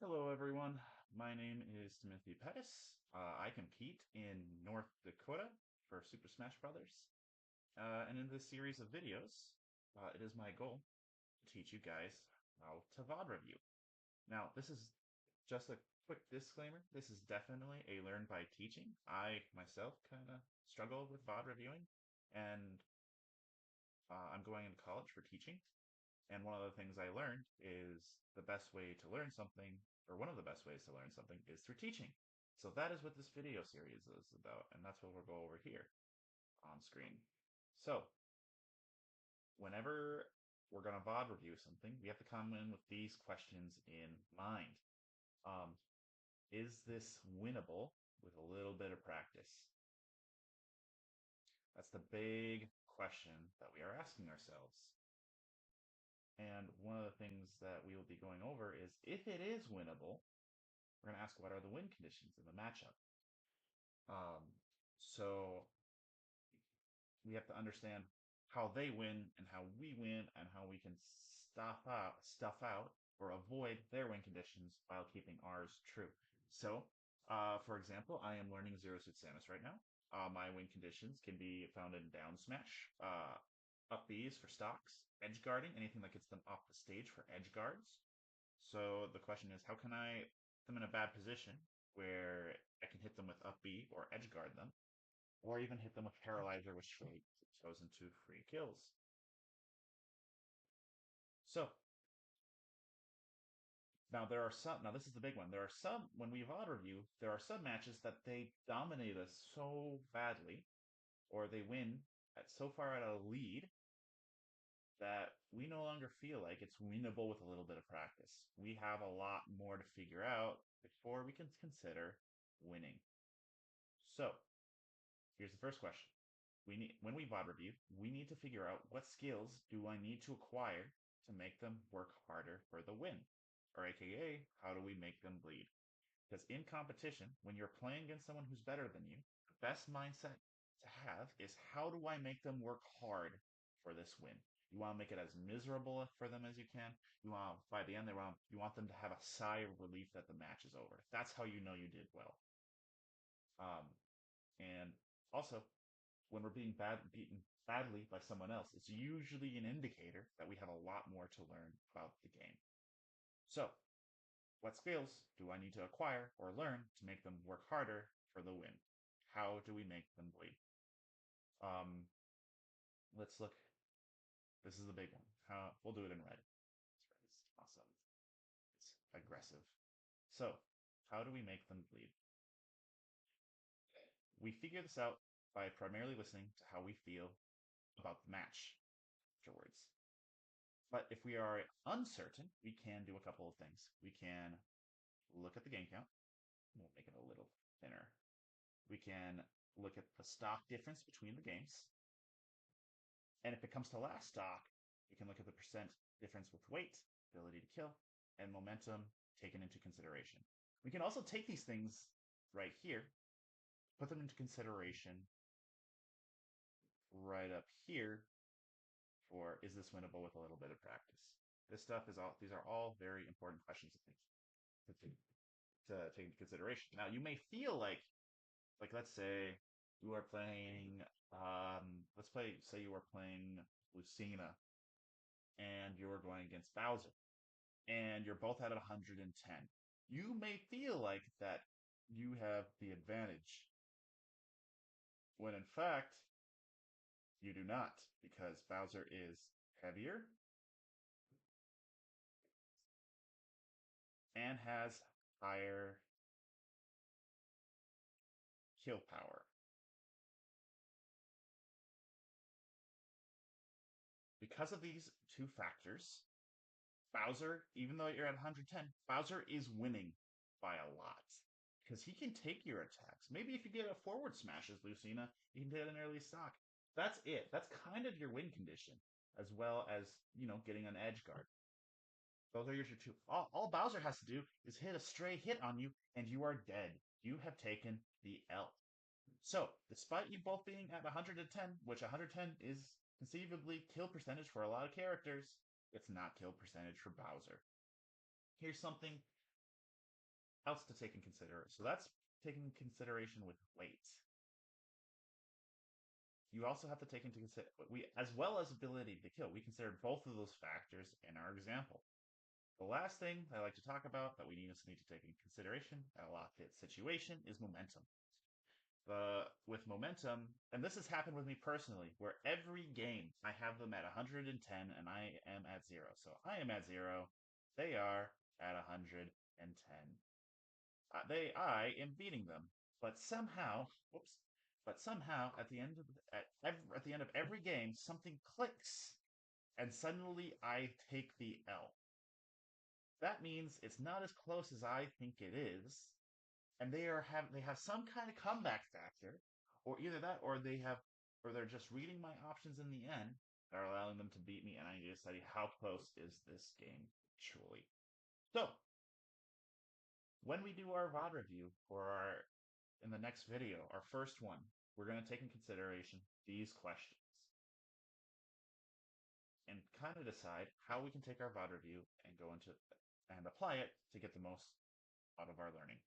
Hello, everyone. My name is Timothy Pettis. I compete in North Dakota for Super Smash Brothers. And in this series of videos, it is my goal to teach you guys how to VOD review. Now, this is just a quick disclaimer. This is definitely a learn by teaching. I myself kind of struggle with VOD reviewing, and I'm going into college for teaching. And one of the things I learned is the best way to learn something, or one of the best ways to learn something, is through teaching. So that is what this video series is about, and that's what we'll go over here on screen. So, whenever we're going to VOD review something, we have to come in with these questions in mind. Um, is this winnable with a little bit of practice? That's the big question that we are asking ourselves. And one of the things that we will be going over is if it is winnable, we're going to ask what are the win conditions in the matchup. Um, so we have to understand how they win and how we win and how we can stuff out or avoid their win conditions while keeping ours true. So, for example, I am learning Zero Suit Samus right now. My win conditions can be found in down smash, up Bs for stocks, edge guarding, anything that gets them off the stage for edge guards. So the question is, how can I put them in a bad position where I can hit them with up B or edge guard them, or even hit them with paralyzer with straight, which goes into free kills. So now there are some. Now this is the big one. There are some when we VOD review. There are some matches that they dominate us so badly, or they win at so far at a lead that we no longer feel like it's winnable with a little bit of practice. We have a lot more to figure out before we can consider winning. So here's the first question. When we VOD review, we need to figure out what skills do I need to acquire to make them work harder for the win? Or AKA, how do we make them bleed? Because in competition, when you're playing against someone who's better than you, the best mindset to have is how do I make them work hard for this win? You want to make it as miserable for them as you can. You want by the end you want them to have a sigh of relief that the match is over. That's how you know you did well. Um, and also, when we're being beaten badly by someone else, it's usually an indicator that we have a lot more to learn about the game. So, what skills do I need to acquire or learn to make them work harder for the win? How do we make them bleed? Um, let's look. This is the big one. We'll do it in red. It's awesome. It's aggressive. So, how do we make them bleed? We figure this out by primarily listening to how we feel about the match afterwards. But if we are uncertain, we can do a couple of things. We can look at the game count. We'll make it a little thinner. We can look at the stock difference between the games. And if it comes to last stock, we can look at the percent difference with weight, ability to kill, and momentum taken into consideration. We can also take these things right here, put them into consideration right up here for is this winnable with a little bit of practice? These are all very important questions to take into consideration. Now, you may feel like let's say you are playing, say you are playing Lucina and you are going against Bowser and you're both at 110. You may feel like that you have the advantage when in fact you do not because Bowser is heavier and has higher kill power. Because of these two factors, Bowser, even though you're at 110, Bowser is winning by a lot. Because he can take your attacks. Maybe if you get a forward smash as Lucina, you can get an early stock. That's it. That's kind of your win condition, as well as, getting an edge guard. Those are your two. All Bowser has to do is hit a stray hit on you, and you are dead. You have taken the L. So, despite you both being at 110, which 110 is conceivably kill percentage for a lot of characters, it's not kill percentage for Bowser. Here's something else to take in consideration. So that's taking consideration with weight. You also have to take into consider we as well as ability to kill. We considered both of those factors in our example. The last thing I like to talk about that we need to take in consideration at a locked situation is momentum. With momentum, and this has happened with me personally, where every game I have them at 110 and I am at zero. So I am at zero, they are at 110. I am beating them, but somehow, whoops, but somehow at the end of every game, something clicks, and suddenly I take the L. That means it's not as close as I think it is, and they have some kind of comeback factor, or either that, or they're just reading my options in the end that are allowing them to beat me, and I need to study how close is this game truly. So when we do our VOD review for our in the next video, our first one, we're going to take in consideration these questions and kind of decide how we can take our VOD review and go into and apply it to get the most out of our learning.